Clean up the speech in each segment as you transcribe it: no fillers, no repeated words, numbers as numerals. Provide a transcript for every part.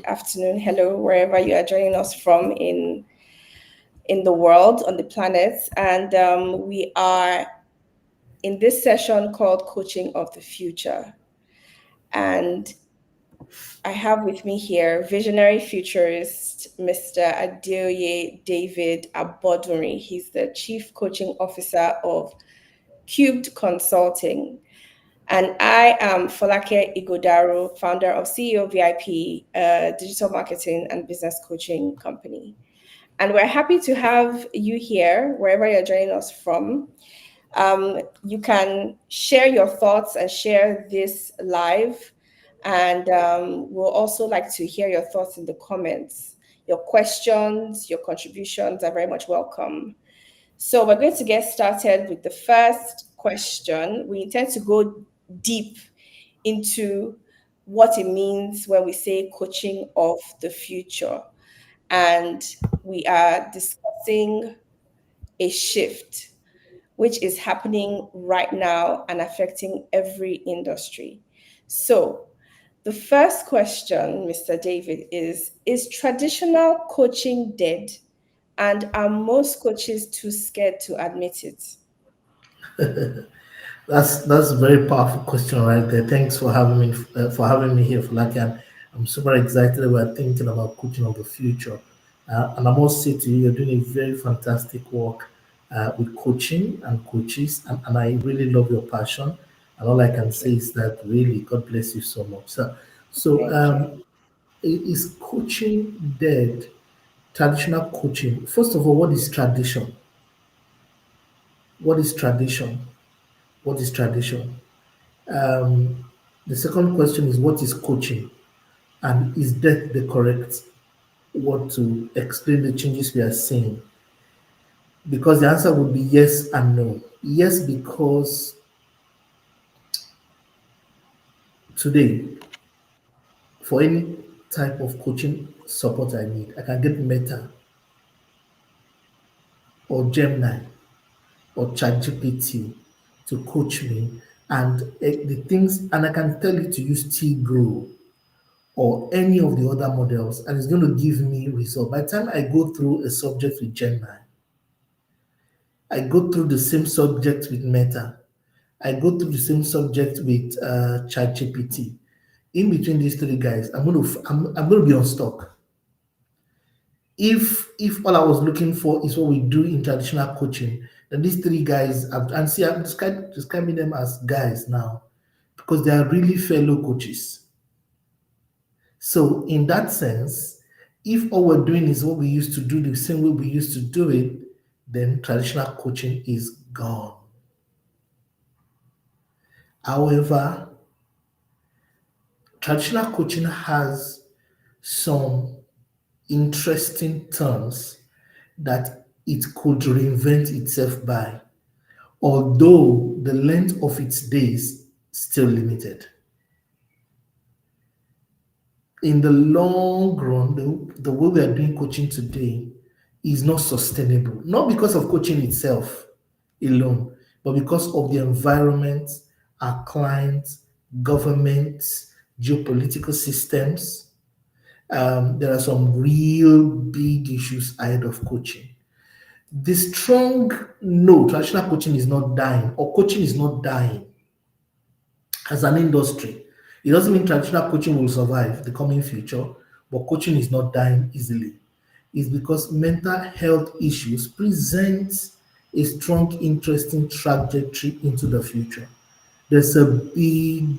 afternoon, hello, wherever you are joining us from in the world, on the planet. And we are in this session called Coaching of the Future. And I have with me here visionary futurist Mr. Adeoye David Abodunri. He's the Chief Coaching Officer of Cubed Consulting. And I am Folake Igodaru, founder of CEO VIP, a digital marketing and business coaching company. And we're happy to have you here, wherever you're joining us from. You can share your thoughts and share this live. And we'll also like to hear your thoughts in the comments. Your questions, your contributions are very much welcome. So we're going to get started with the first question. We intend to go deep into what it means when we say coaching of the future. And we are discussing a shift which is happening right now and affecting every industry. So, the first question, Mr. David, is traditional coaching dead? And are most coaches too scared to admit it? That's a very powerful question right there. Thanks for having me here, Fulaki. And I'm super excited about thinking about coaching of the future. And I must say to you, you're doing a very fantastic work with coaching and coaches, and I really love your passion. And all I can Thank you. say is that really, God bless you so much. So Thank you. is coaching dead? Traditional coaching. First of all, what is tradition? What is tradition? What is tradition? Um, the second question is what is coaching? And is that the correct word to explain the changes we are seeing? Because the answer would be yes and no. Yes, because today, for any type of coaching support I need, I can get Meta or Gemini or ChatGPT to coach me, and the things, and I can tell it to use T Grow or any of the other models, and it's going to give me result. By the time I go through a subject with Gemini, I go through the same subject with Meta, I go through the same subject with ChatGPT. In between these three guys, I'm going to be on stock. If all I was looking for is what we do in traditional coaching, then these three guys, and see, I'm describing them as guys now because they are really fellow coaches. So, in that sense, if all we're doing is what we used to do the same way we used to do it, then traditional coaching is gone. However, traditional coaching has some interesting terms that it could reinvent itself by, although the length of its days still limited. In the long run, the way we are doing coaching today is not sustainable. Not because of coaching itself alone, but because of the environment, our clients, governments, geopolitical systems. There are some real big issues ahead of coaching. The strong no, traditional coaching is not dying, or coaching is not dying as an industry. It doesn't mean traditional coaching will survive the coming future, but coaching is not dying easily. It's because mental health issues present a strong, interesting trajectory into the future. There's a big,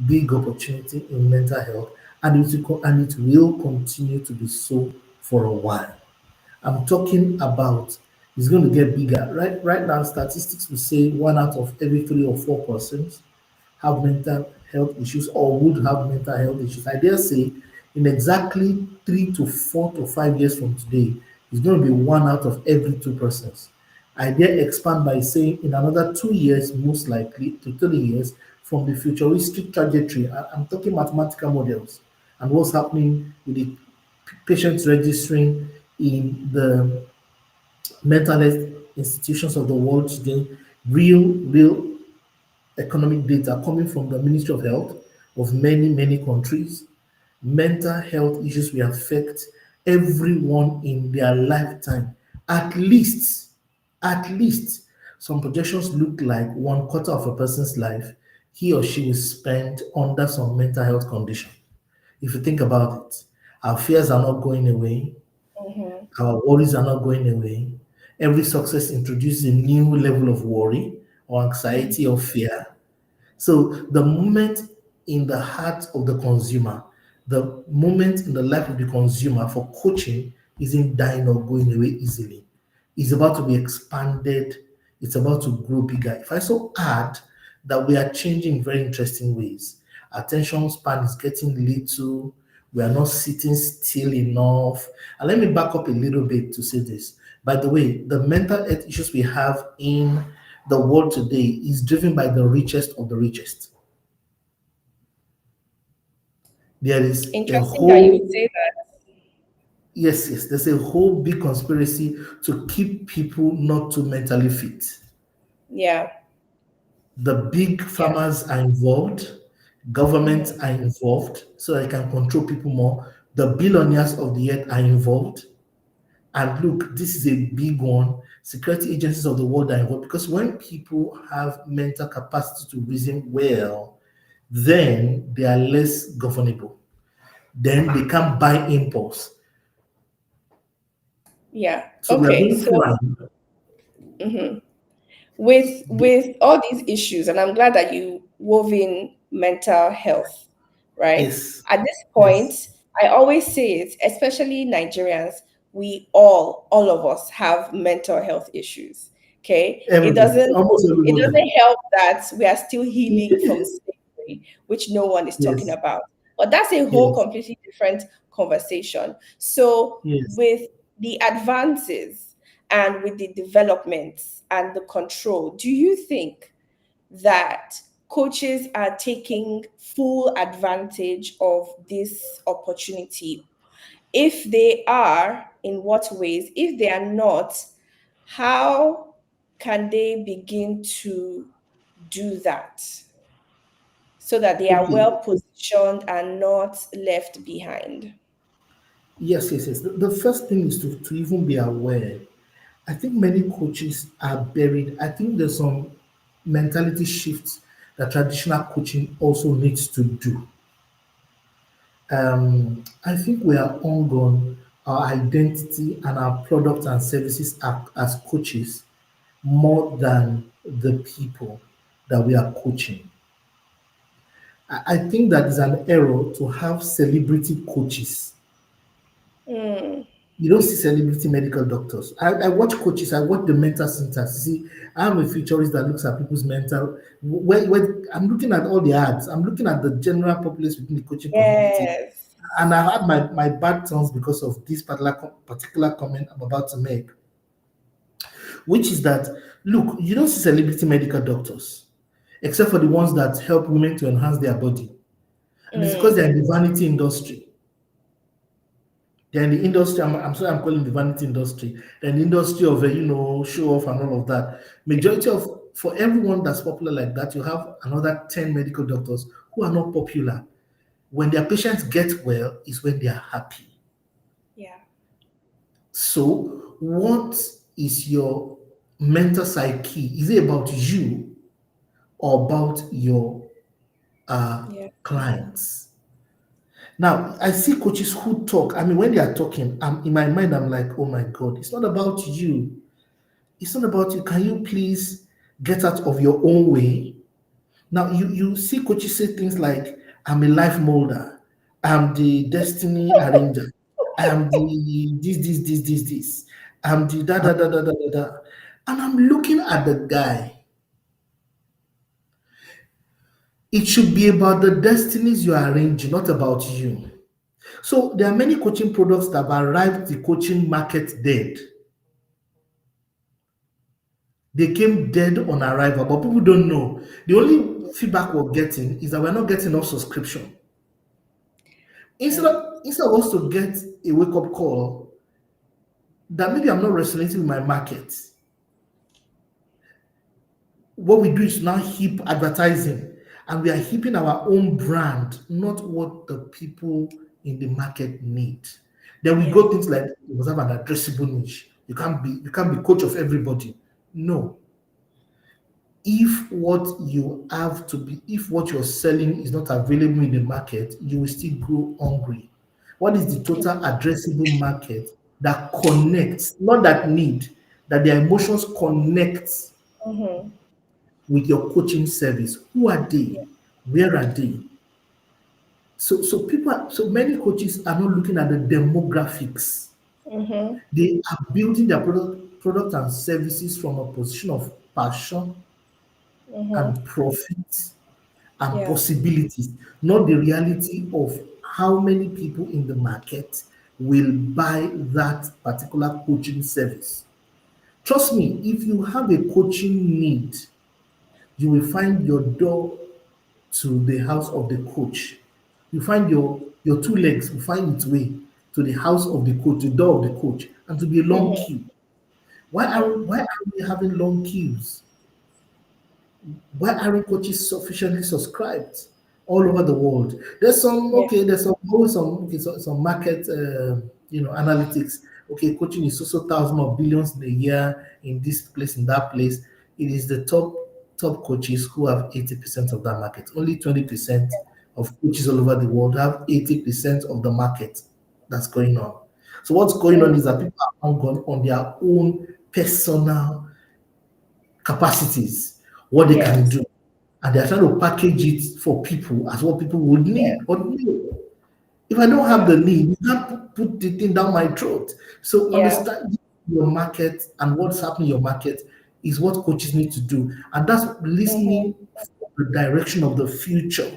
big opportunity in mental health, and it will continue to be so for a while. I'm talking about it's going to get bigger. Right now, statistics will say one out of every 3 or 4 persons have mental health issues or would have mental health issues. I dare say in exactly 3 to 4 to 5 years from today, it's going to be one out of every 2 persons. I dare expand by saying in another 2 years, most likely to 3 years from the futuristic trajectory. I'm talking mathematical models and what's happening with the patients registering in the mental health institutions of the world today, real economic data coming from the Ministry of Health of many countries. mental health issues will affect everyone in their lifetime. At least, at least, some projections look like one quarter of a person's life he or she will spend under some mental health condition. If you think about it, our fears are not going away, Mm-hmm. our worries are not going away. Every success introduces a new level of worry or Mm-hmm. anxiety or fear. So the moment in the heart of the consumer, the moment in the life of the consumer for coaching isn't dying or going away easily. It's about to be expanded. It's about to grow bigger. If I so add that we are changing in very interesting ways, attention span is getting little. We are not sitting still enough. And let me back up a little bit to say this. By the way, the mental health issues we have in the world today is driven by the richest of the richest. There is a Interesting that you would whole, say that. yes, yes, there's a whole big conspiracy to keep people not too mentally fit. Yeah. The big Yeah. farmers are involved, governments Mm-hmm. are involved so they can control people more. The billionaires of the earth are involved. And look, this is a big one. Security agencies of the world are involved because when people have mental capacity to reason well, then they are less governable. Then they can't buy impulse. Yeah. So we are Okay. going So, flying. mhm. With all these issues, and I'm glad that you wove in mental health, right? Yes, At this point, yes. I always say it, especially Nigerians, we all of us have mental health issues. Okay. it Everybody, doesn't almost it everybody. doesn't help that we are still healing from slavery, which no one is talking Yes, about. But that's a whole yes, completely different conversation. So yes. with the advances and with the developments and the control, do you think that coaches are taking full advantage of this opportunity? If they are, in what ways? If they are not, how can they begin to do that so that they are Okay. well positioned and not left behind? Yes, yes, yes. The first thing is to even be aware. I think many coaches are buried. I think there's some mentality shifts that traditional coaching also needs to do. I think we are hung on our identity and our products and services as coaches more than the people that we are coaching. I think that is an error to have celebrity coaches. Mm, You don't see celebrity medical doctors. I watch coaches, I watch the mental centers. You see, I'm a futurist that looks at people's mental. When I'm looking at all the ads, I'm looking at the general populace within the coaching community. yes. And I had my bad tongues because of this particular comment I'm about to make, which is that look, you don't see celebrity medical doctors, except for the ones that help women to enhance their body. And it's because Mm, they're in the vanity industry. They're in the industry. I'm sorry, I'm calling the vanity industry. They're in the industry of show off and all of that. Majority of For everyone that's popular like that, you have another 10 medical doctors who are not popular. When their patients get well, is when they are happy. yeah. So, what is your mental psyche? Is it about you or about your Yeah. clients? Now, I see coaches who talk. I mean, when they are talking, in my mind, I'm like, oh my God, it's not about you. It's not about you. Can you please get out of your own way? Now, you see coaches say things like, I'm a life molder. I'm the destiny arranger. I'm the this. I'm the da da da da da da da. And I'm looking at the guy. It should be about the destinies you are arranging, not about you. So there are many coaching products that have arrived the coaching market dead. They came dead on arrival, but people don't know. The only feedback we're getting is that we're not getting enough subscription. Instead Yeah. of instead of us to get a wake-up call that maybe I'm not resonating with my market, what we do is now heap advertising, and we are heaping our own brand, not what the people in the market need. Then we Yeah. go things like you must have an addressable niche. You can't be coach of everybody. No. If what you're selling is not available in the market, you will still grow hungry. What is the total addressable market that connects, not that need, that their emotions connect Mm-hmm. with your coaching service? Who are they? Yeah. Where are they? So many coaches are not looking at the demographics. Mm-hmm. They are building their product and services from a position of passion Mm-hmm. and profit and Yeah. possibilities, not the reality of how many people in the market will buy that particular coaching service. Trust me, if you have a coaching need, you will find your door to the house of the coach. You find your two legs will find its way to the house of the coach, the door of the coach, and to be a long Mm-hmm. queue. Mm-hmm. Why are we having long queues? Why aren't coaches sufficiently subscribed all over the world? Yeah. There's some always some market analytics. Okay, coaching is also thousands of billions in a year in this place, in that place. It is the top coaches who have 80% of that market. Only 20% of coaches all over the world have 80% of the market that's going on. So what's going on Mm. is that people are on on their own personal capacities, what they can Yes. do, and they're trying to package it for people as what people would Yeah. need. But no, if I don't have Yeah. the need, you can't put the thing down my throat. So Yeah. understand your market and what's happening in your market is what coaches need to do. And that's Mm-hmm. listening for the direction of the future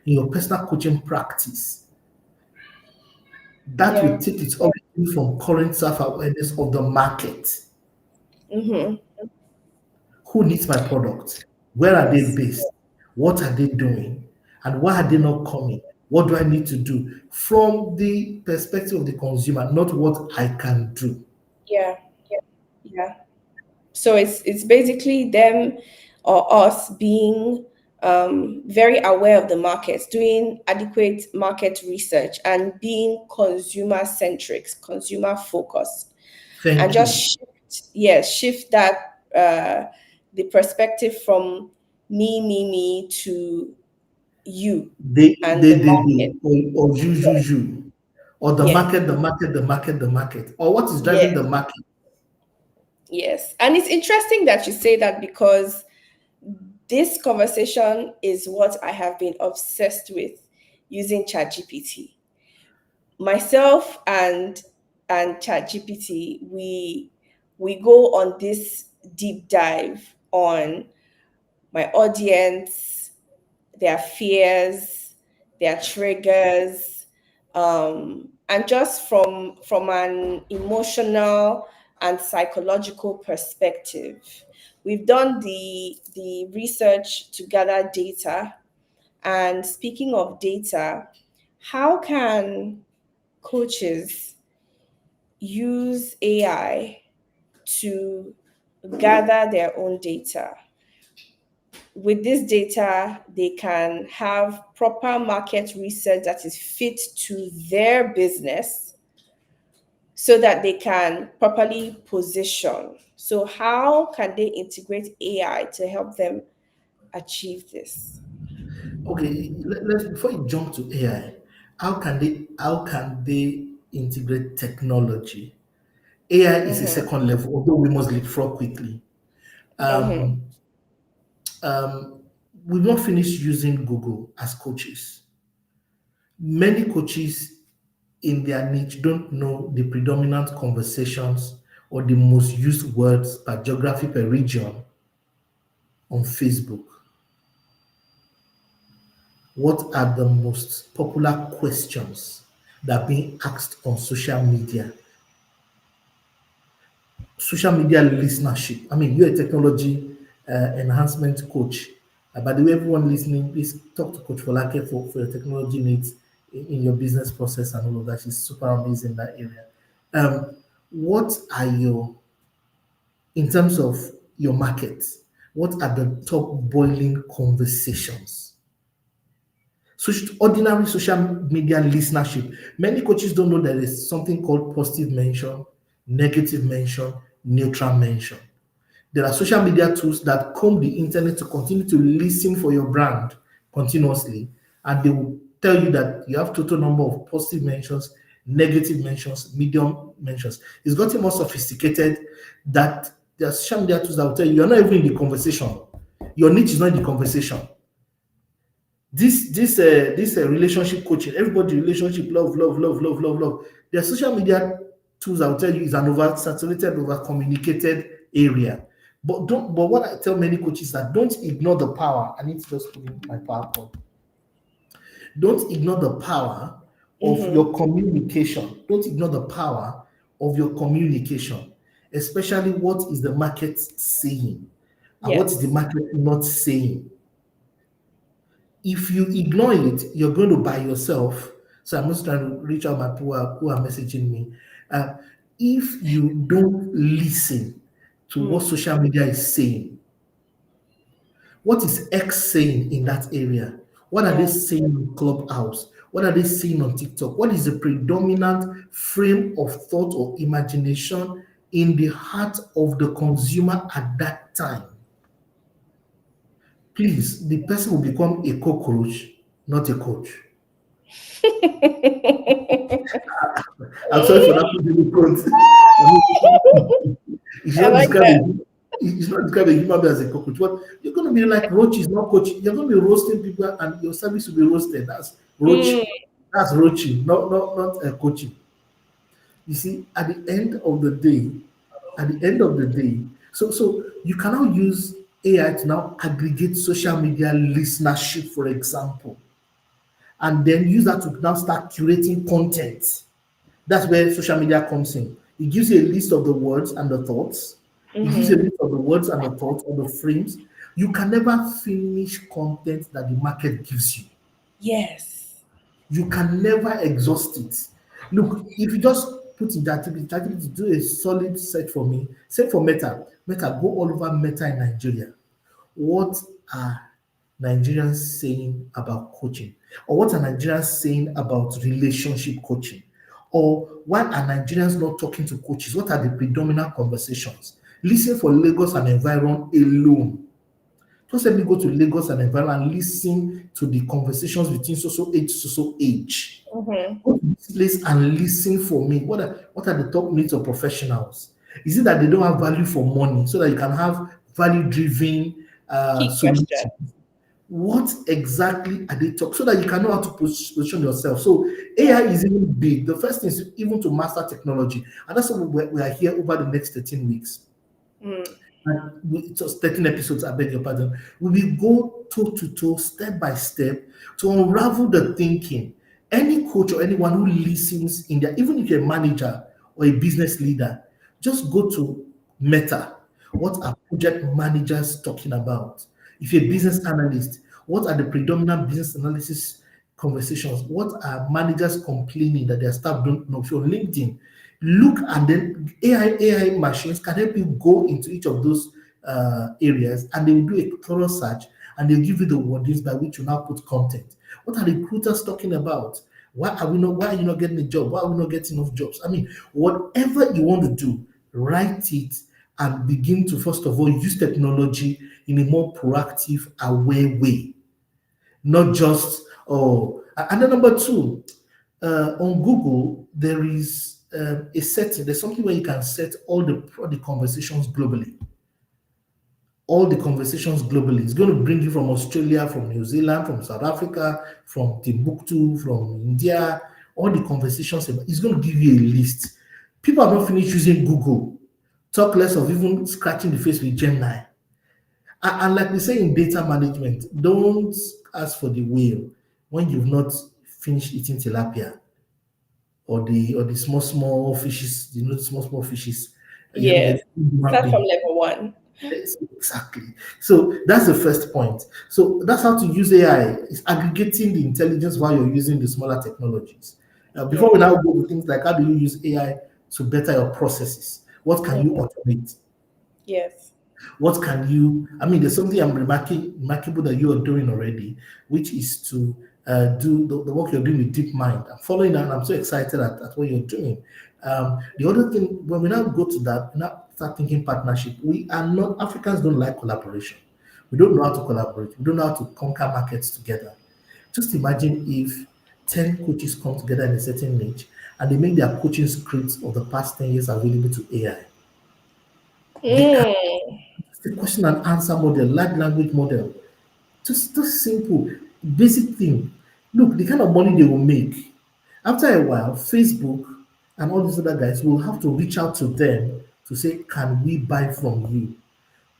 in your personal coaching practice. That will Yeah. take its origin from current self-awareness of the market. Mm-hmm. Who needs my product? Where are they Yes. based? What are they doing? And why are they not coming? What do I need to do? From the perspective of the consumer, not what I can do. Yeah. Yeah. So it's basically them or us being very aware of the markets, doing adequate market research, and being consumer centric, consumer focused, and Thank just you. shift that the perspective from me to you and the market. Or you. Or the Yeah. market, the market. Or what is Yeah. driving the market? Yes. And it's interesting that you say that because this conversation is what I have been obsessed with using ChatGPT. Myself and ChatGPT, we go on this deep dive on my audience, their fears, their triggers, and just from an emotional and psychological perspective. We've done the research to gather data. And speaking of data, how can coaches use AI to gather their own data? With this data, they can have proper market research that is fit to their business so that they can properly position. So, how can they integrate AI to help them achieve this? Okay, let's before you jump to AI, how can they integrate technology? AI is a Mm-hmm. second level, although we must leapfrog quickly. Mm-hmm. Um, um, we've not finished using Google as coaches. Many coaches in their niche don't know the predominant conversations or the most used words per geography per region on Facebook. What are the most popular questions that are being asked on social media listenership? I mean, you're a technology enhancement coach. By the way, everyone listening, please talk to Coach Folake for your technology needs in your business process and all of that. She's super amazing in that area. What are in terms of your market, what are the top boiling conversations? Ordinary social media listenership. Many coaches don't know there is something called positive mention, negative mention, neutral mention. There are social media tools that comb the internet to continue to listen for your brand continuously, and they will tell you that you have total number of positive mentions, negative mentions, medium mentions. It's gotten more sophisticated that there are social media tools that will tell you you're not even in the conversation. Your niche is not in the conversation. This relationship coaching, everybody relationship, love, love, love, love, love, love. The social media tools I'll tell you is an over-saturated, over-communicated area. But what I tell many coaches is that don't ignore the power. I need to just put in my power cord. Don't ignore the power of Mm-hmm. your communication. Don't ignore the power of your communication, especially what is the market saying and what is the Yes. market not saying. If you ignore it, you're going to buy yourself. So I'm just trying to reach out my people who are messaging me. Uh, if you don't listen to what Mm. social media is saying, what is X saying in that area? What are they Yeah. saying on Clubhouse? What are they saying on TikTok? What is the predominant frame of thought or imagination in the heart of the consumer at that time? Please, the person will become a cockroach, not a coach. I'm sorry for that putting quote. I mean, you I should not like describe that. you should not describe a human being as a cockroach. But you're going to be like roaches, not coach. You're going to be roasting people, and your service will be roasted. That's roach. Mm. That's roaching, not coaching. You see, at the end of the day, so you cannot use AI to now aggregate social media listenership, for example, and then use that to now start curating content. That's where social media comes in. It gives you a list of the words and the thoughts. It gives you a Mm-hmm. list of the words and the thoughts or the frames. You can never finish content that the market gives you. Yes. You can never exhaust it. Look, if you just put in ChatGPT, do a solid search for me, say for Meta, Meta, go all over Meta in Nigeria. What are Nigerians saying about coaching? Or what are Nigerians saying about relationship coaching? Or why are Nigerians not talking to coaches? What are the predominant conversations? Listen for Lagos and environ alone. Just let me go to Lagos and environ and listen to the conversations between so age so age. Mm-hmm. Go to this place and listen for me. What are the top needs of professionals? Is it that they don't have value for money so that you can have value driven Key question. solutions? What exactly are they talking so that you can know how to position yourself? So Yeah. AI is even big. The first thing is even to master technology, and that's what we are here over the next 13 weeks. Mm. And it was 13 episodes, I beg your pardon. We will go toe to toe, step by step, to unravel the thinking. Any coach or anyone who listens in there, even if you're a manager or a business leader, just go to Meta. What are project managers talking about? If you're a business analyst, what are the predominant business analysis conversations? What are managers complaining that their staff don't know? If you're on LinkedIn, look, and then AI machines can help you go into each of those areas, and they will do a thorough search, and they'll give you the wordings by which you now put content. What are recruiters talking about? Why are you not getting a job? Why are we not getting enough jobs? I mean, whatever you want to do, write it and begin to first of all use technology in a more proactive, aware way, not just and then number two, on Google, there is a setting. There's something where you can set all the conversations globally. All the conversations globally. It's going to bring you from Australia, from New Zealand, from South Africa, from Timbuktu, from India. All the conversations. It's going to give you a list. People have not finished using Google. Talk less of even scratching the face with Gemini. And like we say in data management, don't ask for the whale when you've not finished eating tilapia or the small fishes, the small fishes. Yes. The human Start from being. level one. Yes, exactly. So that's the first point. So that's how to use AI. It's aggregating the intelligence while you're using the smaller technologies. Before Yeah. we now go to things like how do you use AI to better your processes? What can you Mm. automate? Yes. What can you? I mean, there's something I'm remarkable that you are doing already, which is to do the work you're doing with deep mind. I'm following that, and I'm so excited at what you're doing. The other thing, when we now go to that, we now start thinking partnership. We are not, Africans don't like collaboration. We don't know how to collaborate. We don't know how to conquer markets together. Just imagine if 10 coaches come together in a certain niche and they make their coaching scripts of the past 10 years available to AI. They can Mm. the question and answer model, large language model. Just simple, basic thing. Look, the kind of money they will make. After a while, Facebook and all these other guys will have to reach out to them to say, can we buy from you?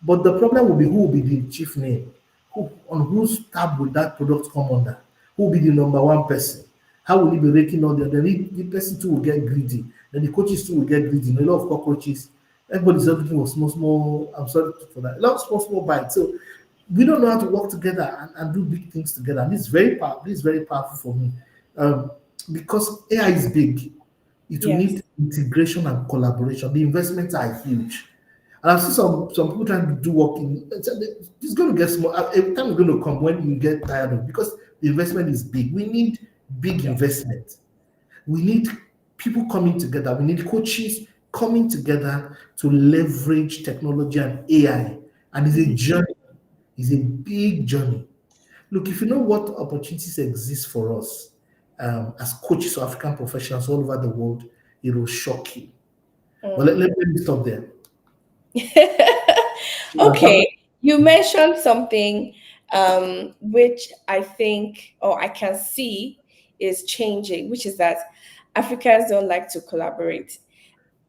But the problem will be who will be the chief name? Who, on whose tab will that product come under? Who will be the number one person? How will he be raking all the other? The person too will get greedy. Then the coaches too will get greedy. You know, a lot of cockroaches. Everybody's looking for small, small. I'm sorry for that. A lot of small, small bites. So we don't know how to work together and do big things together. And this is very powerful. This is very powerful for me. Um, because AI is big. It will Yes. need integration and collaboration. The investments are huge. And I've seen some people trying to do work in it's going to get small. Every time it's going to come when you get tired of because the investment is big. We need big Yeah. investment. We need people coming together. We need coaches coming together to leverage technology and AI. And it's a Mhm. journey. It's a big journey. Look, if you know what opportunities exist for us as coaches or African professionals all over the world, it will shock you. But Mm. let me stop there. Okay, you mentioned something which I think or I can see is changing, which is that Africans don't like to collaborate.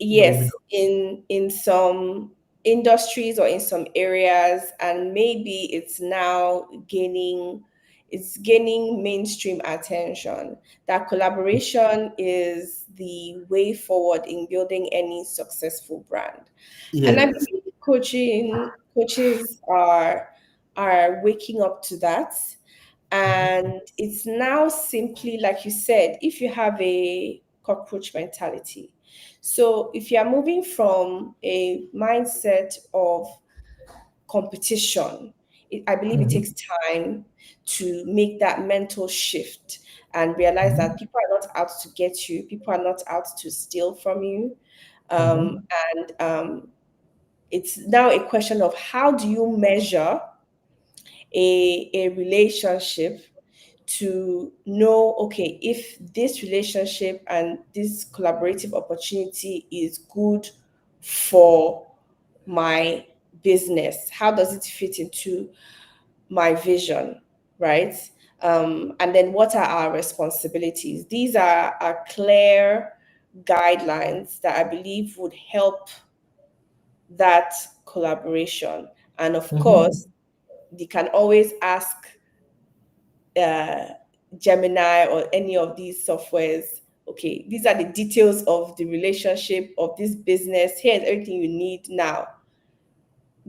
No, we Yes, in some industries or in some areas, and maybe it's gaining mainstream attention, that collaboration is the way forward in building any successful brand. And I yes. believe coaches are waking up to that. Mhm. And it's now simply, like you said, if you have a cockroach mentality. So if you are moving from a mindset of competition, I believe it takes Mhm. time to make that mental shift and realize that Mhm. people are not out to get you, people are not out to steal from you. Um, Mhm. and it's now a question of how do you measure a relationship to know, okay, if this relationship and this collaborative opportunity is good for my business, how does it fit into my vision, right? And then what are our responsibilities? These are clear guidelines that I believe would help that collaboration. And of Mhm. course, you can always ask uh, Gemini or any of these softwares. Okay, these are the details of the relationship of this business. Here's everything you need now.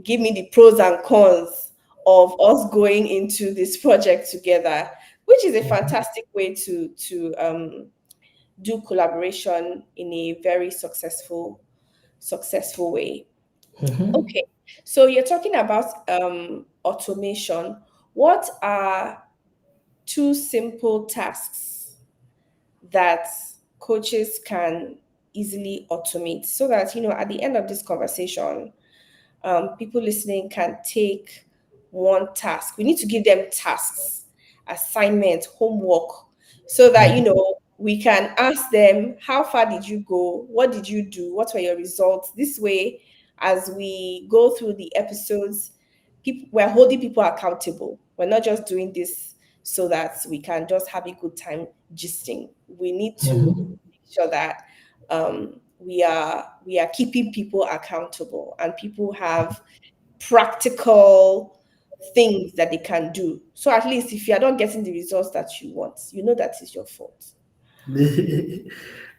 Give me the pros and cons of us going into this project together, which is a Mhm. fantastic way to do collaboration in a very successful way. Mhm. Okay, so you're talking about automation. What are two simple tasks that coaches can easily automate so that at the end of this conversation, people listening can take one task. We need to give them tasks, assignments, homework, so that Mhm. we can ask them, how far did you go, what did you do, what were your results? This way, as we go through the episodes, we're holding people accountable. We're not just doing this so that we can just have a good time gisting. We need to Mhm. make sure that we are keeping people accountable, and people have practical things that they can do. So at least if you are not getting the results that you want, you know that is your fault.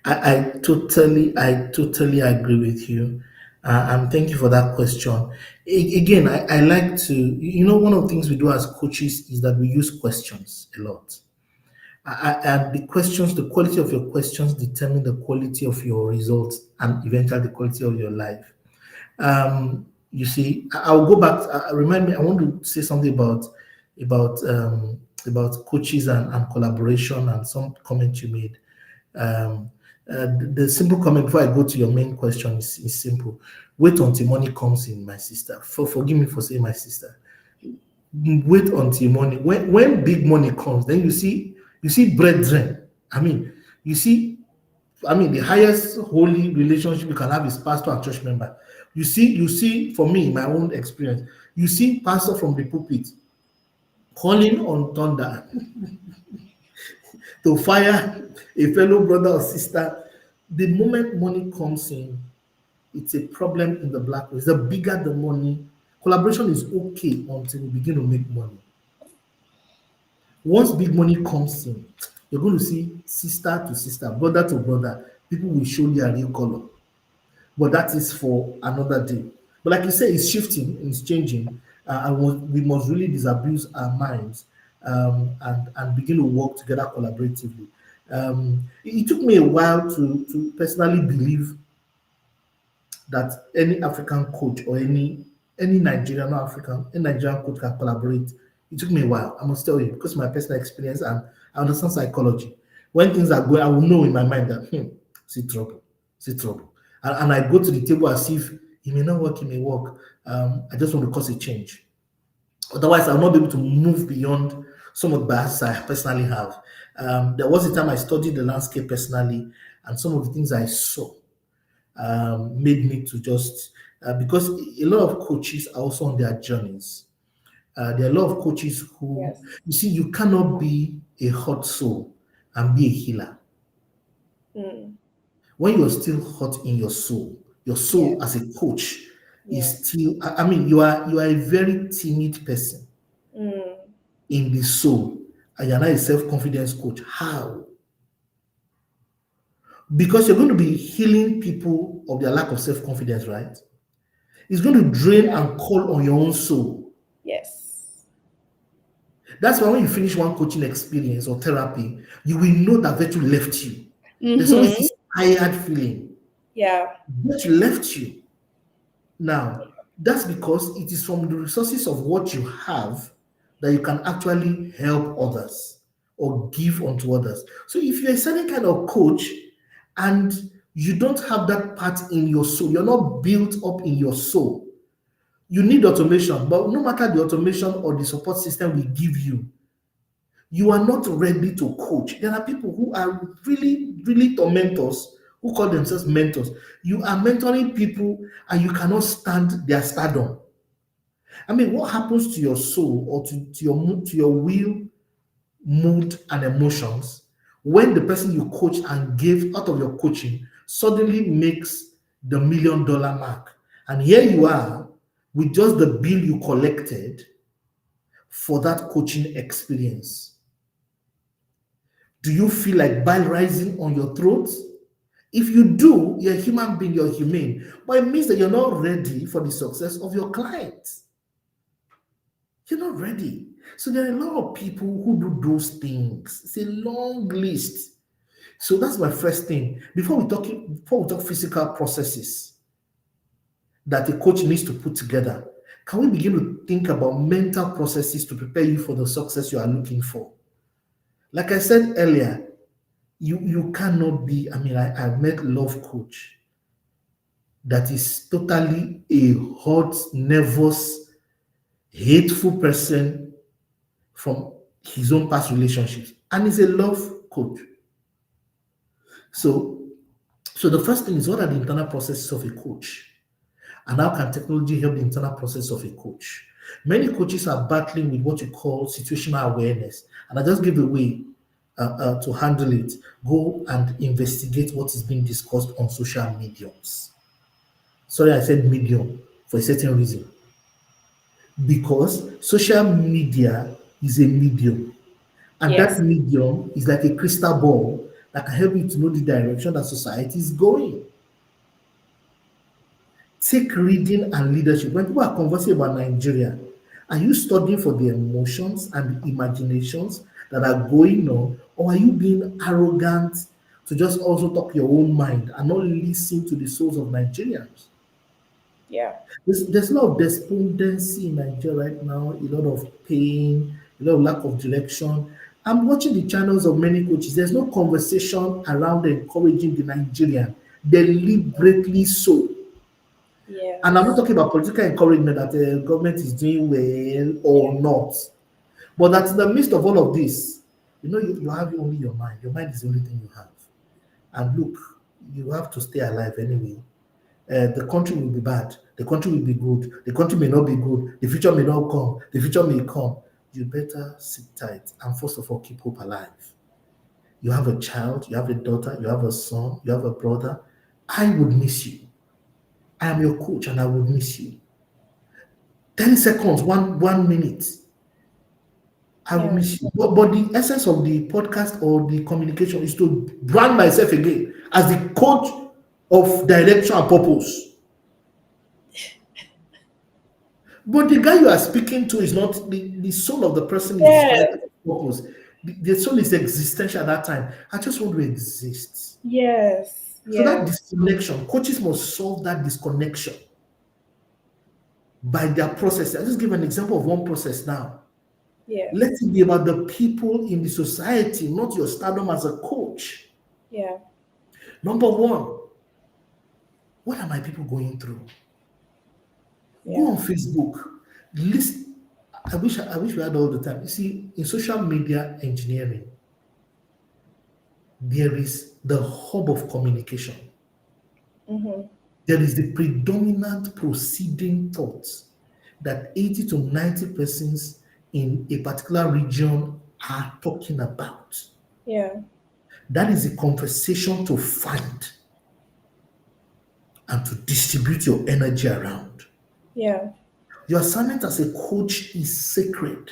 I totally agree with you. And thank you for that question. Again, I like to, one of the things we do as coaches is that we use questions a lot. And the questions, the quality of your questions determine the quality of your results and eventually the quality of your life. You see, I'll go back. Remind me. I want to say something about about coaches and collaboration and some comments you made. Um, the simple comment before I go to your main question is simple. Wait until money comes in, my sister. Forgive me for saying my sister. Wait until money. When big money comes, then you see brethren. I mean, you see, the highest holy relationship you can have is pastor and church member. You see, for me, my own experience, you see pastor from the pulpit calling on thunder to fire a fellow brother or sister. The moment money comes in, it's a problem in the black hole. The bigger the money, collaboration is okay until we begin to make money. Once big money comes in, you're going to see sister to sister, brother to brother, people will show their real color. But that is for another day. But like you say, it's shifting, it's changing, and we must really disabuse our minds, and begin to work together collaboratively. It took me a while to personally believe that any African coach or any Nigerian or African, any Nigerian coach can collaborate. It took me a while, I must tell you, because of my personal experience and I understand psychology. When things are going, I will know in my mind that see trouble, see trouble. And I go to the table as if it may not work, it may work. I just want to cause a change. Otherwise, I'll not be able to move beyond some of the biases I personally have. There was a time I studied the landscape personally, and some of the things I saw made me to just because a lot of coaches are also on their journeys. There are a lot of coaches who, Yes. you see, you cannot be a hot soul and be a healer. Mm. When you're still hot in your Yeah. soul as a coach Yeah. is still, you are a very timid person Mm. in the soul, and you're not a self-confidence coach. How? Because you're going to be healing people of their lack of self-confidence, right? It's going to drain Yeah. and call on your own soul. Yes. That's why when you finish one coaching experience or therapy, you will know that virtue left you. There's always Mm-hmm. this tired feeling. Yeah. Virtue left you. Now, that's because it is from the resources of what you have that you can actually help others or give unto others. So if you're a certain kind of coach and you don't have that part in your soul, you're not built up in your soul, you need automation. But no matter the automation or the support system we give you, you are not ready to coach. There are people who are really, really tormentors who call themselves mentors. You are mentoring people and you cannot stand their stardom. I mean, what happens to your soul or to your mood, to your will, mood, and emotions when the person you coach and gave out of your coaching suddenly makes the $1 million mark? And here you are with just the bill you collected for that coaching experience. Do you feel like bile rising on your throat? If you do, you're a human being, you're humane. But it means that you're not ready for the success of your client. You're not ready. So there are a lot of people who do those things. It's a long list. So that's my first thing. Before we talk physical processes that a coach needs to put together, can we begin to think about mental processes to prepare you for the success you are looking for? Like I said earlier, you cannot be, I've met love coach that is totally a hot, nervous, hateful person from his own past relationships, and he's a love coach. So so the first thing is, what are the internal processes of a coach, and how can technology help the internal process of a coach? Many coaches are battling with what you call situational awareness, and I just give a way to handle it. Go and investigate what is being discussed on social mediums. Sorry, I said medium for a certain reason. Because social media is a medium, and that Yes. medium is like a crystal ball that can help you to know the direction that society is going. Take reading and leadership. When people are conversing about Nigeria, are you studying for the emotions and the imaginations that are going on, or are you being arrogant to just also talk your own mind and not listen to the souls of Nigerians? Yeah. There's a lot of despondency in Nigeria right now, a lot of pain, a lot of lack of direction. I'm watching the channels of many coaches. There's no conversation around encouraging the Nigerian, deliberately so. And I'm not Yes. talking about political encouragement that the government is doing well or Yeah. not, but that in the midst of all of this, you have only your mind. Your mind is the only thing you have. And look, you have to stay alive anyway. The country will be bad. The country will be good. The country may not be good. The future may not come. The future may come. You better sit tight and first of all keep hope alive. You have a child, you have a daughter, you have a son, you have a brother. I would miss you. I am your coach and I would miss you. 10 seconds, one minute. I will Yeah. miss you. But the essence of the podcast or the communication is to brand myself again as the coach of direction and purpose. But the guy you are speaking to is not the soul of the person is disconnected Yes. from purpose. The soul is existential at that time. I just want to exist. Yes. So that Yes. disconnection, coaches must solve that disconnection by their process. I'll just give an example of one process now. Let Yes. it be about the people in the society, not your stardom as a coach. Yeah. Number one, what are my people going through? Go Yeah. on Facebook, list. I wish we had all the time. You see, in social media engineering, there is the hub of communication. Mm-hmm. There is the predominant proceeding thoughts that 80 to 90 persons in a particular region are talking about. Yeah. That is a conversation to find and to distribute your energy around. Yeah. Your assignment as a coach is sacred.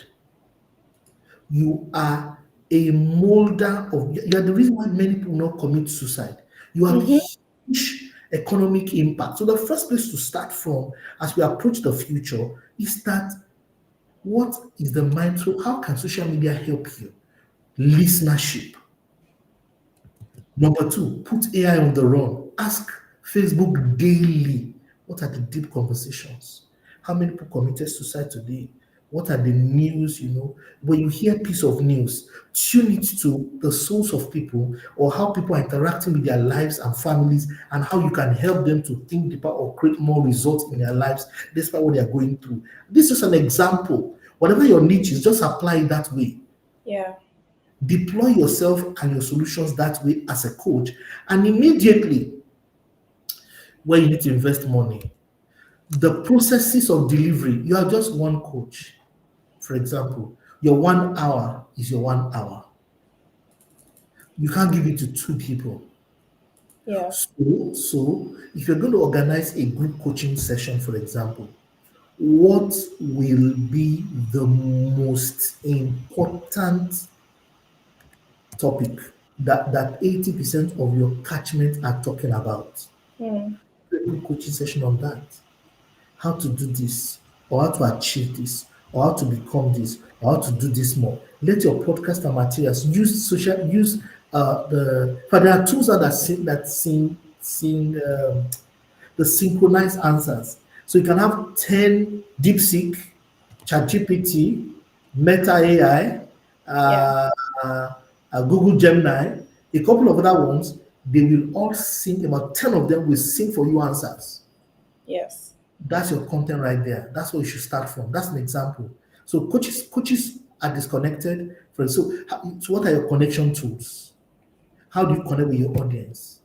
You are a molder of, you are the reason why many people not commit suicide. You have Mm-hmm. huge economic impact. So the first place to start from as we approach the future is that what is the mindset? How can social media help you? Listenership. Number two, put AI on the run. Ask Facebook daily, what are the deep conversations? How many people committed suicide today? What are the news? When you hear piece of news, tune it to the souls of people or how people are interacting with their lives and families and how you can help them to think deeper or create more results in their lives despite what they are going through. This is an example. Whatever your niche is, just apply it that way. Yeah. Deploy yourself and your solutions that way as a coach, and immediately where you need to invest money, the processes of delivery, you are just one coach. For example, your 1 hour is your 1 hour. You can't give it to two people. Yeah. So if you're going to organize a group coaching session, for example, what will be the most important topic that 80% of your catchment are talking about? Mm. Group coaching session on that. How to do this, or how to achieve this, or how to become this, or how to do this more. Let your podcast and materials use but there are tools that sing the synchronized answers. So you can have 10 DeepSeek, ChatGPT, Meta AI, Yeah. uh, Google Gemini, a couple of other ones. They will all sync. About 10 of them will sync for you answers. Yes. That's your content right there. That's what you should start from. That's an example. So coaches are disconnected. So what are your connection tools? How do you connect with your audience?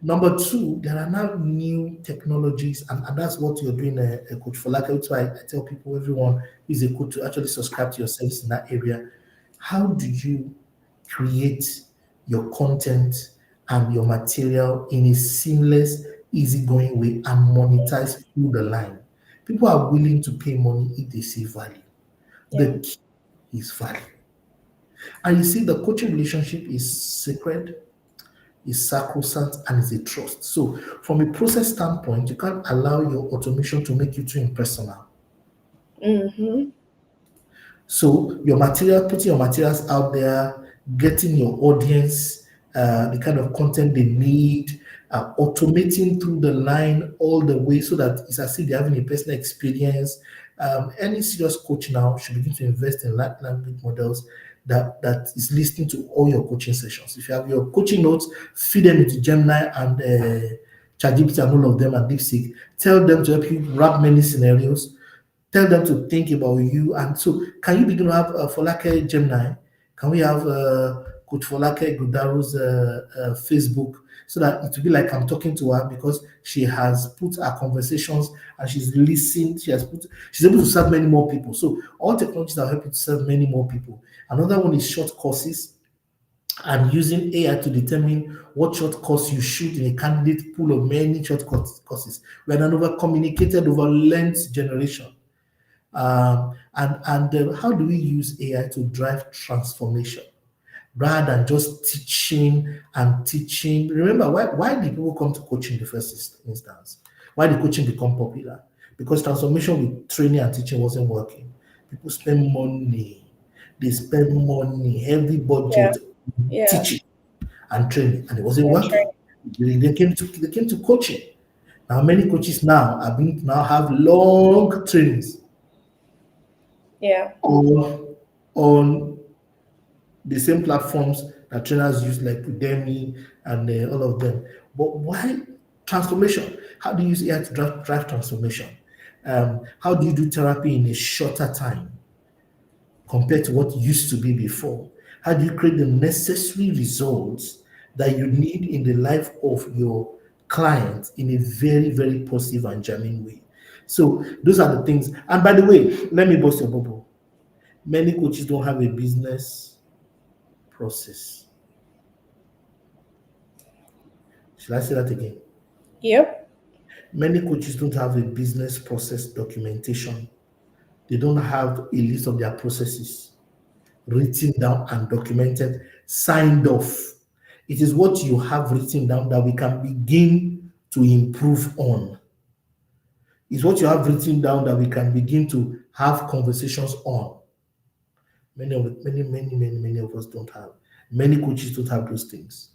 Number two, there are now new technologies, and that's what you're doing, a coach for. Like that's why I tell people, everyone who is a coach, to actually subscribe to your service in that area. How do you create your content and your material in a seamless, easygoing way and monetize through the line? People are willing to pay money if they see value. Yeah. The key is value. And you see, the coaching relationship is sacred, is sacrosanct, and is a trust. So, from a process standpoint, you can't allow your automation to make you too impersonal. Mm-hmm. So, putting your materials out there, getting your audience the kind of content they need, automating through the line all the way so that it's as if they're having a personal experience. Any serious coach now should begin to invest in large language models that is listening to all your coaching sessions. If you have your coaching notes, feed them into Gemini and ChatGPT and all of them and DeepSeek. Tell them to help you wrap many scenarios. Tell them to think about you. And so, can you begin to have Folake Gemini? Can we have Coach Folake Gudaro's Facebook so that it will be like I'm talking to her because she has put her conversations and she's listened. She's able to serve many more people. So, all technologies are helping to serve many more people. Another one is short courses and using AI to determine what short course you shoot in a candidate pool of many short courses. We are an over communicated, over length generation. And how do we use AI to drive transformation rather than just teaching and teaching? Remember, why did people come to coaching in the first instance? Why did coaching become popular? Because transformation with training and teaching wasn't working. People spend money, they spend money, heavy Yeah. budget Yeah. teaching and training, and it wasn't Yeah. True. working. They came to coaching. Now many coaches now are being now have long trainings Yeah. on the same platforms that trainers use, like Udemy and all of them. But why transformation? How do you use AI to drive transformation? How do you do therapy in a shorter time compared to what used to be before? How do you create the necessary results that you need in the life of your client in a very, very positive and genuine way? So those are the things. And by the way, let me bust your bubble. Many coaches don't have a business process. Should I say that again? Yep. Many coaches don't have a business process documentation. They don't have a list of their processes written down and documented, signed off. It is what you have written down that we can begin to improve on. It's what you have written down that we can begin to have conversations on. Many of us don't have. Many coaches don't have those things.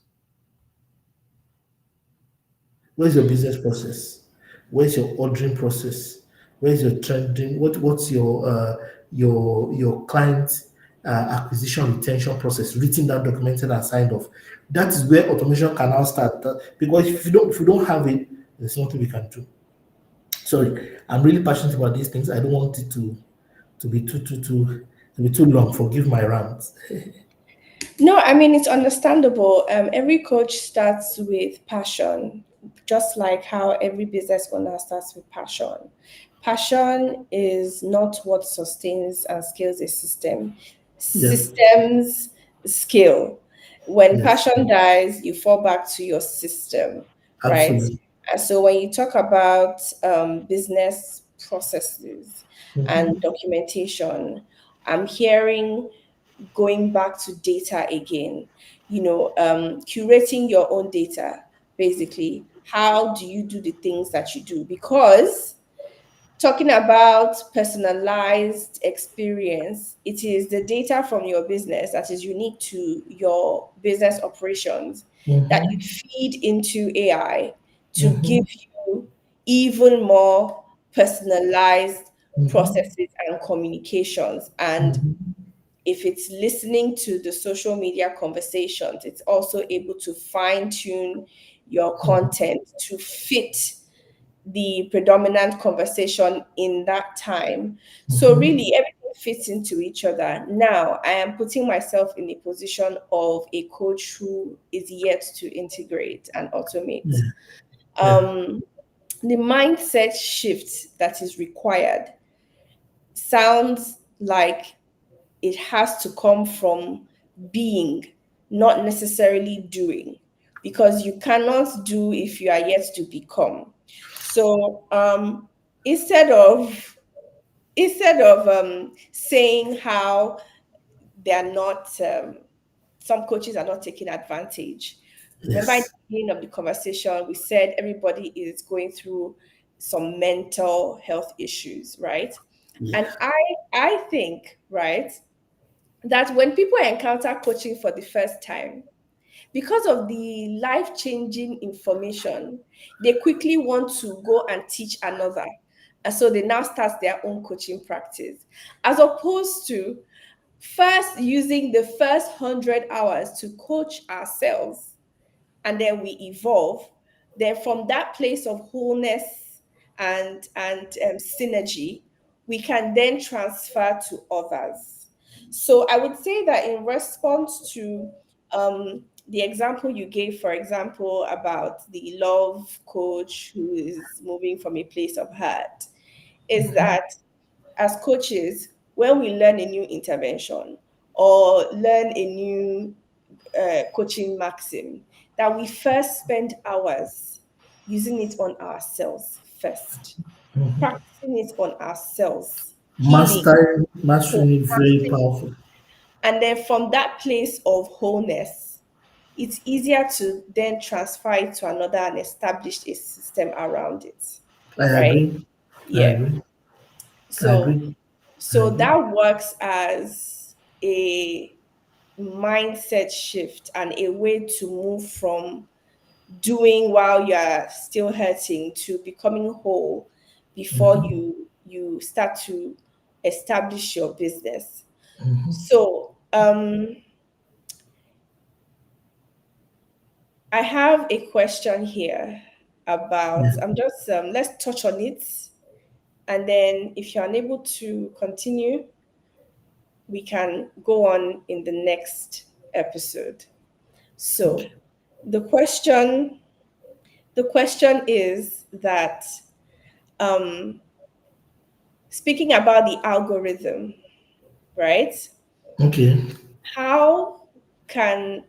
Where's your business process? Where's your ordering process? Where's your trending? What's your client acquisition retention process written down, documented, and signed off? That is where automation can now start. Because if you don't have it, there's nothing we can do. Sorry, I'm really passionate about these things. I don't want it to be too long. Forgive my rant. No, I mean, it's understandable. Every coach starts with passion, just like how every business owner starts with passion. Passion is not what sustains and scales a system. Yes, Systems scale. When yes, passion dies, you fall back to your system, right? absolutely. And so when you talk about business processes and Mhm, documentation, I'm hearing going back to data again, curating your own data, basically. How do you do the things that you do? Because talking about personalized experience, it is the data from your business that is unique to your business operations that you mhm, feed into AI to give mhm, you even more personalized mhm, processes and communications. And mhm, if it's listening to the social media conversations, it's also able to fine tune your mhm, content to fit the predominant conversation in that time. So, mhm. really, everything fits into each other. Now, I am putting myself in the position of a coach who is yet to integrate and automate. Yeah, yeah. Um, the mindset shift that is required sounds like it has to come from being, not necessarily doing, because you cannot do if you are yet to become. So instead of saying how they are not, some coaches are not taking advantage. Remember, in the Yes. beginning of the conversation, we said everybody is going through some mental health issues, right? Yeah. And I think, right, that when people encounter coaching for the first time, because of the life changing information, they quickly want to go and teach another. And so they now start their own coaching practice, as opposed to first using the first 100 hours to coach ourselves, and then we evolve. Then from that place of wholeness and synergy, we can then transfer to others. So I would say that in response to the example you gave, for example, about the love coach who is moving from a place of hurt, is that as coaches, when we learn a new intervention or learn a new coaching maxim, that we first spend hours using it on ourselves first, practicing it on ourselves, healing, Mastering it very mastering. powerful. And then from that place of wholeness, it's easier to then transfer it to another and establish a system around it, I right? agree. I Yeah. agree. I So agree. I so agree. that works as a mindset shift and a way to move from doing while you are still hurting to becoming whole before you start to establish your business. So I have a question here about, Yeah. I'm just let's touch on it, and then if you're unable to continue, we can go on in the next episode. So Okay. the question the question is that, um, speaking about the algorithm, right? Okay. How can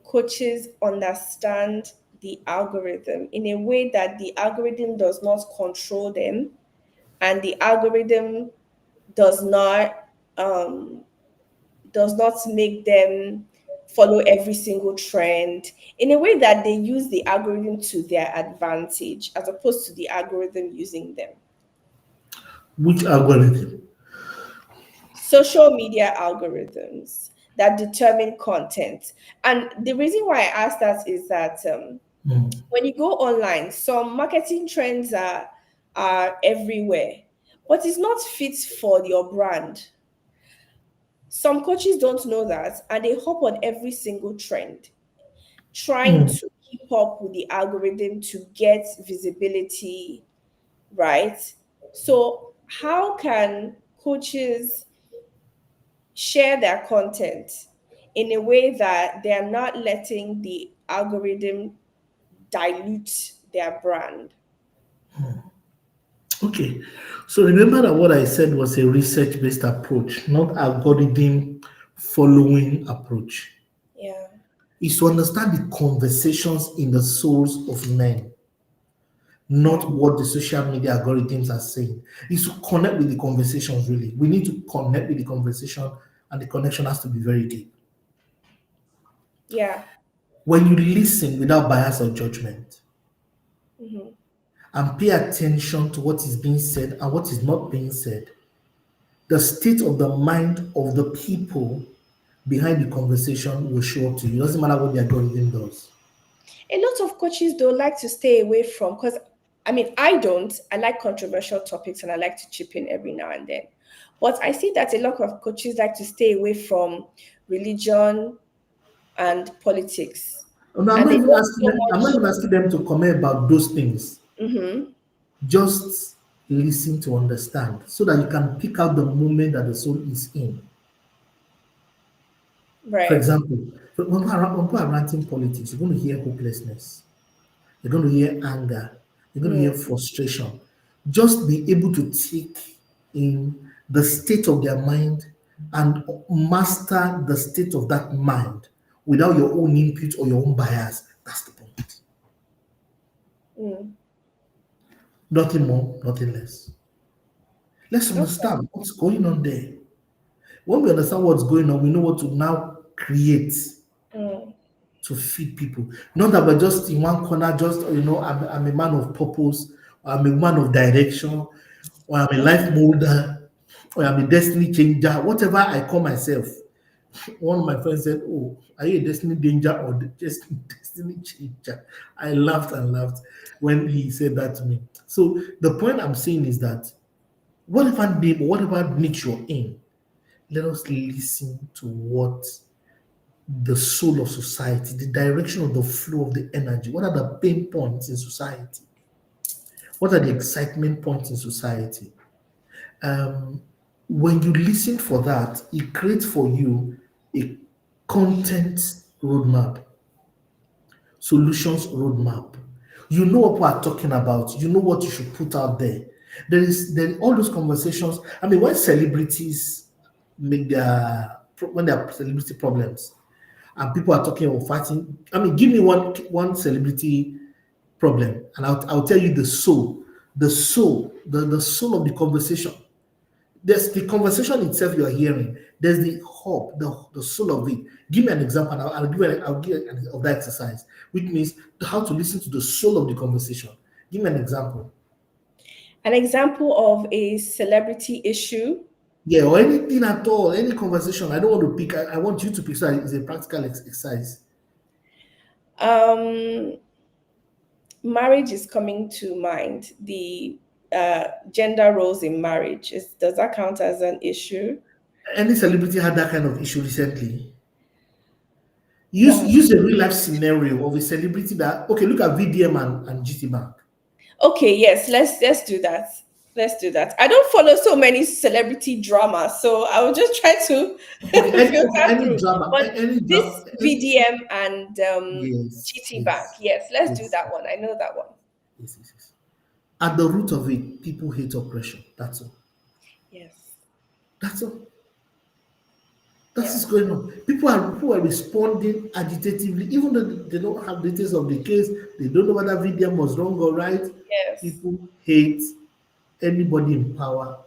coaches understand the algorithm in a way that the algorithm does not control them, and the algorithm does not um, does not make them follow every single trend, in a way that they use the algorithm to their advantage as opposed to the algorithm using them? Which algorithm? Social media algorithms that determine content. And the reason why I ask that is that, Mm. when you go online, some marketing trends are everywhere, but it's not fit for your brand. Some coaches don't know that, and they hop on every single trend, trying Mm. to keep up with the algorithm to get visibility, right? So, how can coaches share their content in a way that they're not letting the algorithm dilute their brand? Okay. So remember that what I said was a research-based approach, not algorithm following approach. Yeah. Is to understand the conversations in the souls of men, not Mm, what the social media algorithms are saying. Is to connect with the conversations really. We need to connect with the conversation, and the connection has to be very deep. yeah. When you listen without bias or judgment Hmm. and pay attention to what is being said and what is not being said, the state of the mind of the people behind the conversation will show up to you. It doesn't matter what the algorithm does. A lot of coaches don't like to stay away from, because I mean, I don't. I like controversial topics and I like to chip in every now and then. But I see that a lot of coaches like to stay away from religion and politics. No, I'm And not they even don't asking so them. I'm not much. even asking them to comment about those things. Hmm. Just listen to understand, so that you can pick out the moment that the soul is in. For Right. example, when people are ranting politics, you're going to hear hopelessness. You're going to hear anger. You're going to hear Mm, frustration. Just be able to take in the state of their mind and master the state of that mind without your own input or your own bias. That's the point. mm. Nothing more, nothing less. Let's Okay. understand what's going on there. When we understand what's going on, we know what to now create Mm, to feed people. Not that we're just in one corner, just, I'm a man of purpose, or I'm a man of direction, or I'm a life molder, or I'm a destiny changer, whatever I call myself. One of my friends said, "Oh, are you a destiny danger or destiny destiny changer. I laughed and laughed when he said that to me. So the point I'm saying is that whatever name, whatever niche you're in, let us listen to what the soul of society, the direction of the flow of the energy. What are the pain points in society? What are the excitement points in society? Um, when you listen for that, it creates for you a content roadmap, solutions roadmap. You know what we are talking about. You know what you should put out there. There all those conversations. I mean, when celebrities make their when there are celebrity problems and people are talking or fighting. I mean, give me one celebrity problem, and I'll tell you the soul of the conversation. There's the conversation itself you are hearing. There's the hub, the soul of it. Give me an example. And I'll give an of that exercise, which means how to listen to the soul of the conversation. Give me an example. An example of a celebrity issue. Yeah, or anything at all, any conversation. I don't want to pick. I want you to pick. So it's a practical exercise. Um, Marriage is coming to mind. The gender roles in marriage. Does that count as an issue? Any celebrity had that kind of issue recently. Wow. Use a real life scenario of a celebrity that okay. Look at VDM and GT Bank. Okay, yes, let's do that. Let's do that. I don't follow so many celebrity drama, so I will just try to filter Any through. drama, But any this drama. VDM and Yes, GT Bank, yes, yes, let's do yes, that one. I know that one. yes. At the root of it, people hate oppression. That's all. Yes. That's all. That's Yeah. what's going on. People are responding agitatively, even though they don't have details of the case. They don't know whether VDM was wrong or right. Yes. People hate anybody in power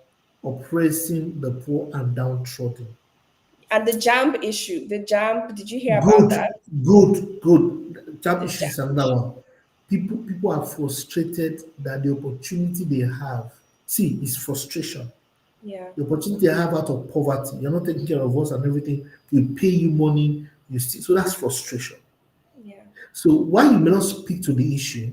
oppressing the poor and downtrodden. And the jump issue. The jump, did you hear about Good, that? good. That The issue is jump another issue. one. People are frustrated that the opportunity they have, see, is frustration. Yeah. The opportunity they have out of poverty, you're not taking care of us and everything. We pay you money, you still so that's frustration. Yeah. So while you may not speak to the issue,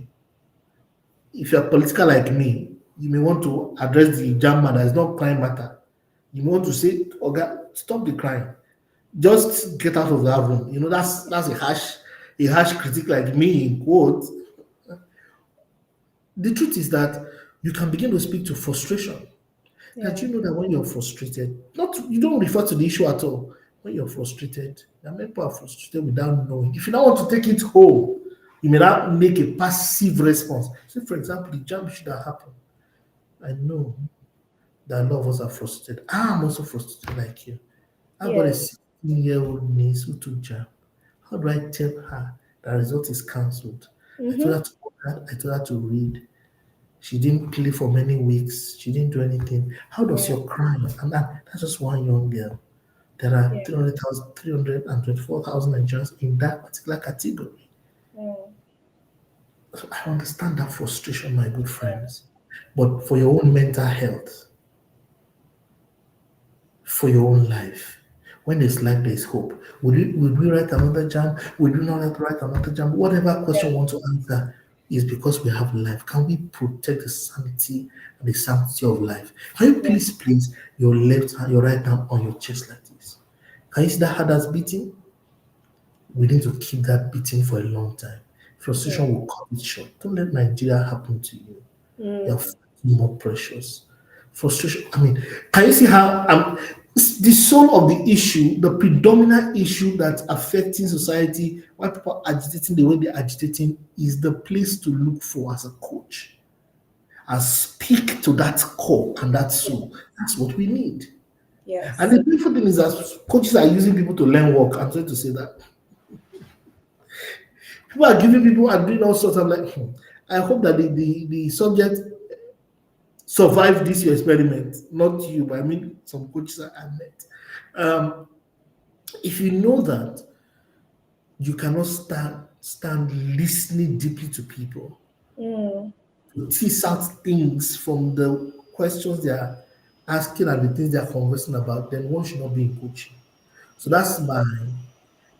if you're political like me, you may want to address the jam matter. It's not crime matter. You may want to say, okay, stop the crime. Just get out of that room. You know, that's a harsh critic like me in quote. The truth is that you can begin to speak to frustration. That Yeah. you know that when you're frustrated, not you don't refer to the issue at all. When you're frustrated, and many people are frustrated without knowing. If you now want to take it home, you may not make a passive response. So, for example, the jam issue that happened, I know that a lot of us are frustrated. I'm also frustrated like you. I've got a Yes. 16-year-old niece who took jam. How do I tell her the result is cancelled? Mm-hmm. I told her to read. She didn't play for many weeks. She didn't do anything. How does Yeah. your crime? And that's just one young girl. There are Yeah. 324,000 Nigerians in that particular category. Mm. So I understand that frustration, my good friends. But for your own mental health, for your own life, when there's life, there's hope. Would we write another jam? Would we not write another jam? Whatever question you want to answer is because we have life. Can we protect the sanity and the sanctity of life? Can you Yeah. please place your left hand, your right hand on your chest like this? Can you see that heart that's beating? We need to keep that beating for a long time. Yeah. Frustration will cut it short. Don't let Nigeria happen to you. You're Mm. more precious. Frustration. I mean, can you see how the soul of the issue, the predominant issue that's affecting society, why people are agitating the way they're agitating, is the place to look for as a coach and speak to that core and that soul. That's what we need. And Yes. the beautiful thing is that coaches are using people to learn work. I'm trying to say that people are giving people are doing all sorts of like. I hope that the subject survive this your experiment. Not you, but I mean some coaches I met. Um, if you know that you cannot stand listening deeply to people Mm. to tease out things from the questions they are asking and the things they are conversing about, then one should not be in coaching. So Yeah. that's mine.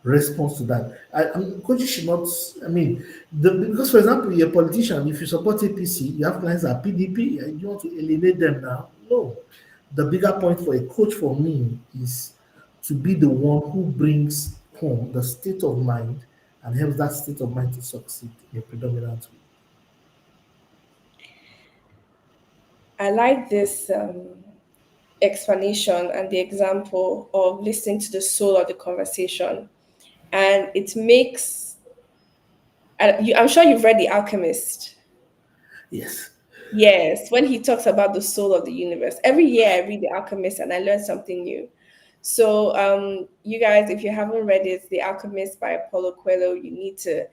response to that. Coaches should not, I mean, because for example, you're a politician, if you support APC, you have clients at PDP, and you want to alienate them now. No. The bigger point for a coach for me is to be the one who brings home the state of mind and helps that state of mind to succeed in a predominant way. I like this explanation and the example of listening to the soul of the conversation. And it makes, I'm sure you've read The Alchemist. Yes. Yes, when he talks about the soul of the universe. Every year I read The Alchemist and I learn something new. So, you guys, if you haven't read it, The Alchemist by Paulo Coelho, you need to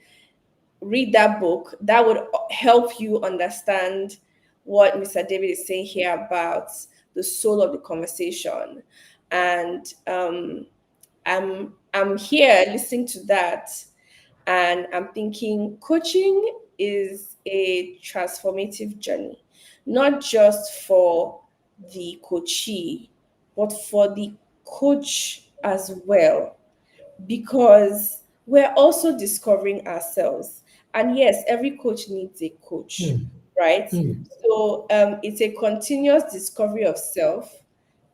read that book. That would help you understand what Mr. David is saying here about the soul of the conversation. And I'm here listening to that, and I'm thinking coaching is a transformative journey, not just for the coachee, but for the coach as well, because we're also discovering ourselves. And yes, every coach needs a coach, Hmm. right? Hmm. So it's a continuous discovery of self.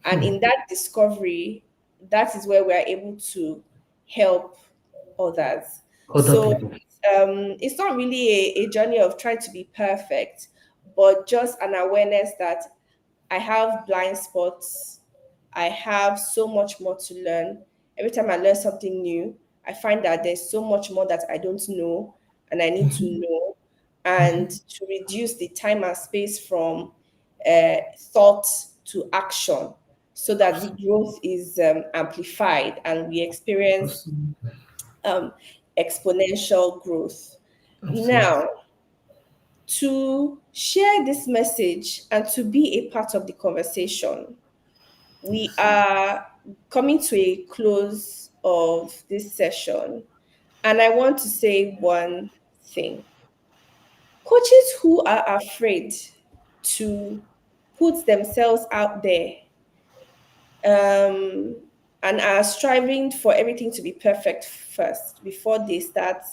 And in Hmm. that discovery, that is where we're able to help others. Other So people. it's not really a journey of trying to be perfect, but just an awareness that I have blind spots. I have so much more to learn. Every time I learn something new, I find that there's so much more that I don't know and I need to know. And to reduce the time and space from thought to action so that the growth is amplified and we experience Absolutely. um, exponential growth. Absolutely. Now, to share this message and to be a part of the conversation, we Yes. are coming to a close of this session. And I want to say one thing: coaches who are afraid to put themselves out there, um, and are striving for everything to be perfect first before they start,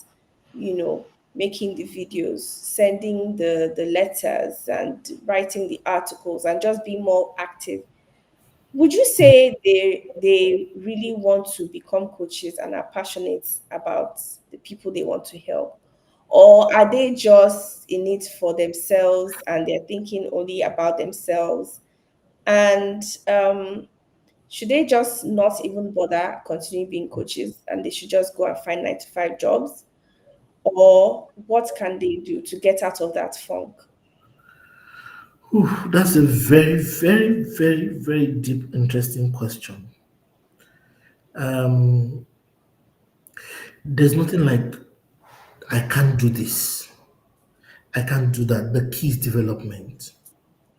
making the videos, sending the letters, and writing the articles, and just be more active. Would you say they really want to become coaches and are passionate about the people they want to help? Or are they just in it for themselves and they're thinking only about themselves? And should they just not even bother continuing being coaches and they should just go and find 9 to 5 jobs? Or what can they do to get out of that funk? Whew, that's a very, very, very, very deep, interesting question. Um, there's nothing like I can't do this. I can't do that. The key is development.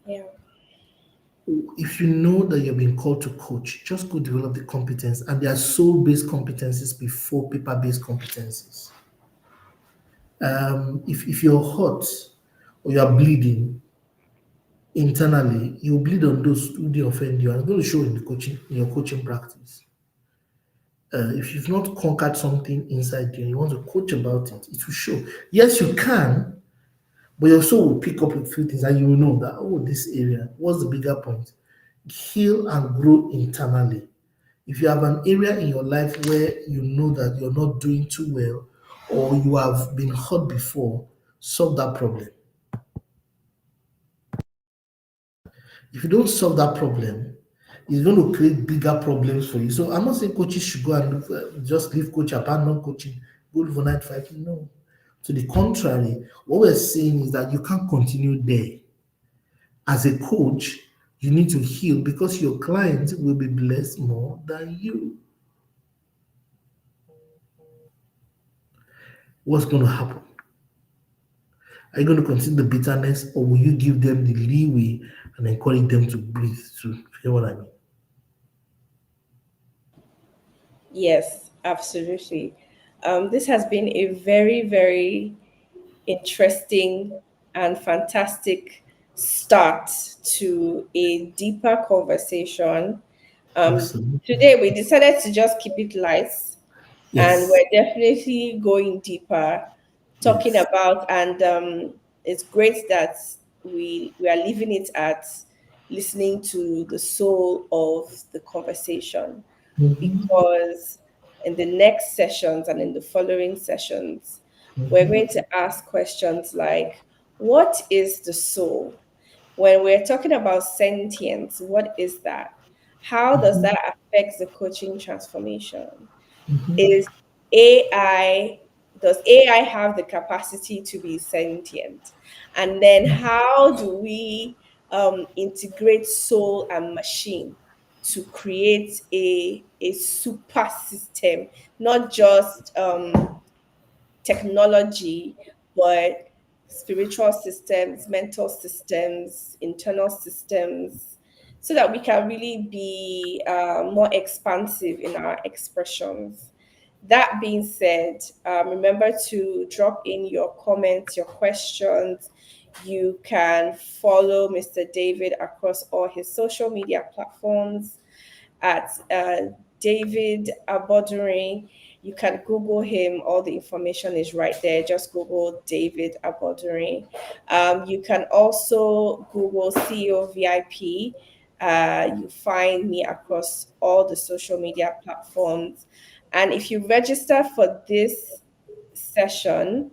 Yeah. If you know that you're being called to coach, just go develop the competence. And there are soul-based competencies before paper-based competencies. If you're hot or you're bleeding internally, you bleed on those who they offend you. And it's going to show in the coaching in your coaching practice. If you've not conquered something inside you and you want to coach about it, it will show. Yes, you can, but your soul will pick up a few things and you will know that, oh, this area, what's the bigger point? Heal and grow internally. If you have an area in your life where you know that you're not doing too well or you have been hurt before, solve that problem. If you don't solve that problem, it's going to create bigger problems for you. So I'm not saying coaches should go and just leave coach, abandon coaching, go for 9 to 5. No. To the contrary, what we're saying is that you can't continue there. As a coach, you need to heal because your client will be blessed more than you. What's going to happen? Are you going to continue the bitterness or will you give them the leeway and encourage them to breathe? To you know what I mean? Yes, absolutely. This has been a very, very interesting and fantastic start to a deeper conversation. Absolutely. Today, we decided to just keep it light, And Yes. we're definitely going deeper, talking Yes. about, and it's great that we are leaving it at listening to the soul of the conversation, Mm-hmm. because in the next sessions and in the following sessions, we're Mm-hmm. going to ask questions like, what is the soul? When we're talking about sentience, what is that? How does Mm-hmm. that affect the coaching transformation? Mm-hmm. Is AI, does AI have the capacity to be sentient? And then how do we integrate soul and machine to create a super system, not just technology, but spiritual systems, mental systems, internal systems, so that we can really be more expansive in our expressions. That being said, remember to drop in your comments, your questions. You can follow Mr. David across all his social media platforms at David Aboduri. You can Google him. All the information is right there. Just Google David Aboduri. You can also Google CEO VIP. You find me across all the social media platforms. And if you register for this session,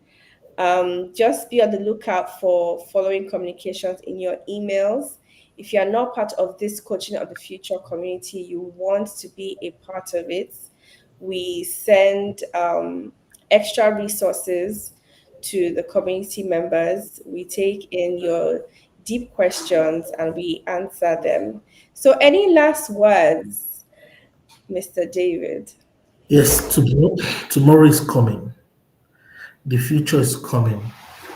just be on the lookout for following communications in your emails. If you are not part of this Coaching of the Future community, you want to be a part of it. We send extra resources to the community members. We take in your deep questions and we answer them. So, any last words, Mr. David? Yes, tomorrow is coming. The future is coming.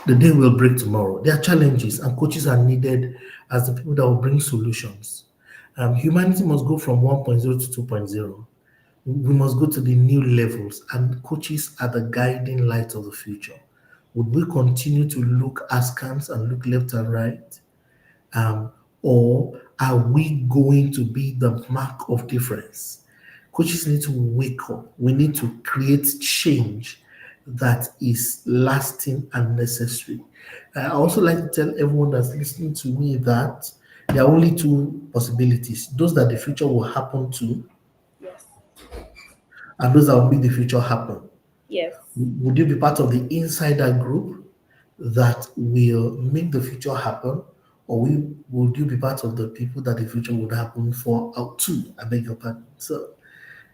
The day will break tomorrow. There are challenges, and coaches are needed as the people that will bring solutions. Humanity must go from 1.0 to 2.0. We must go to the new levels, and coaches are the guiding light of the future. Would we continue to look askance and look left and right? Um, or are we going to be the mark of difference? Coaches need to wake up. We need to create change that is lasting and necessary. I also like to tell everyone that's listening to me that there are only two possibilities: those that the future will happen to, Yes. and those that will make the future happen. Yes. Would you be part of the insider group that will make the future happen, or would you be part of the people that the future would happen for out to? I beg your pardon. So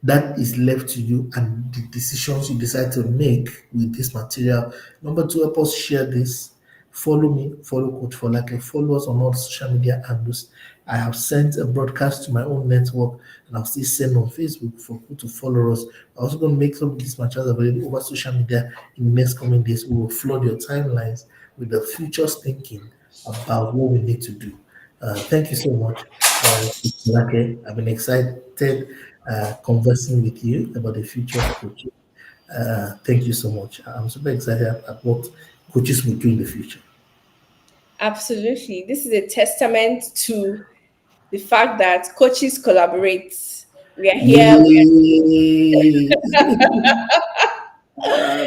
that is left to you and the decisions you decide to make with this material. Number two, help us share this. Follow me, follow Coach for like follow us on all social media handles. I have sent a broadcast to my own network and I'll still send on Facebook for people to follow us. I'm also going to make some of these materials available over social media in the next coming days. We will flood your timelines with the future's thinking about what we need to do. Thank you so much. Okay, I've been excited conversing with you about the future of coaching. Thank you so much. I'm super excited about what coaches will do in the future. Absolutely. This is a testament to the fact that coaches collaborate. We are here, Yay!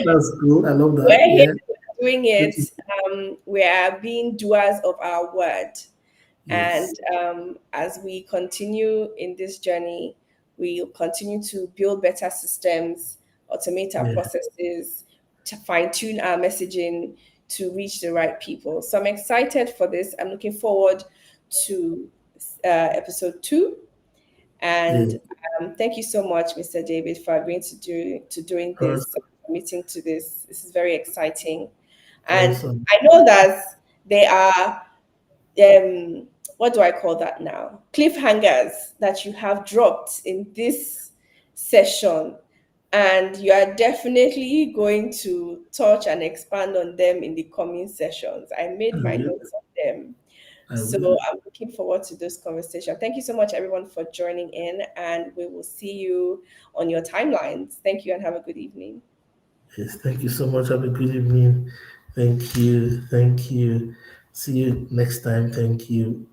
That's cool. I love that. we're here Yeah. doing it. Coaches- We are being doers of our word. And Yes. as we continue in this journey, we'll continue to build better systems, automate our Yeah. processes, to fine tune our messaging to reach the right people. So I'm excited for this. I'm looking forward to episode 2. And Yeah. thank you so much, Mr. David, for agreeing to doing Awesome. this, committing to this. This is very exciting. And Awesome. I know that there are what do I call that now? Cliffhangers that you have dropped in this session. And you are definitely going to touch and expand on them in the coming sessions. I I made my will. notes of them. I So will. I'm looking forward to this conversation. Thank you so much, everyone, for joining in, and we will see you on your timelines. Thank you and have a good evening. Yes. Thank you so much. Have a good evening. Thank you. Thank you. See you next time. Thank you.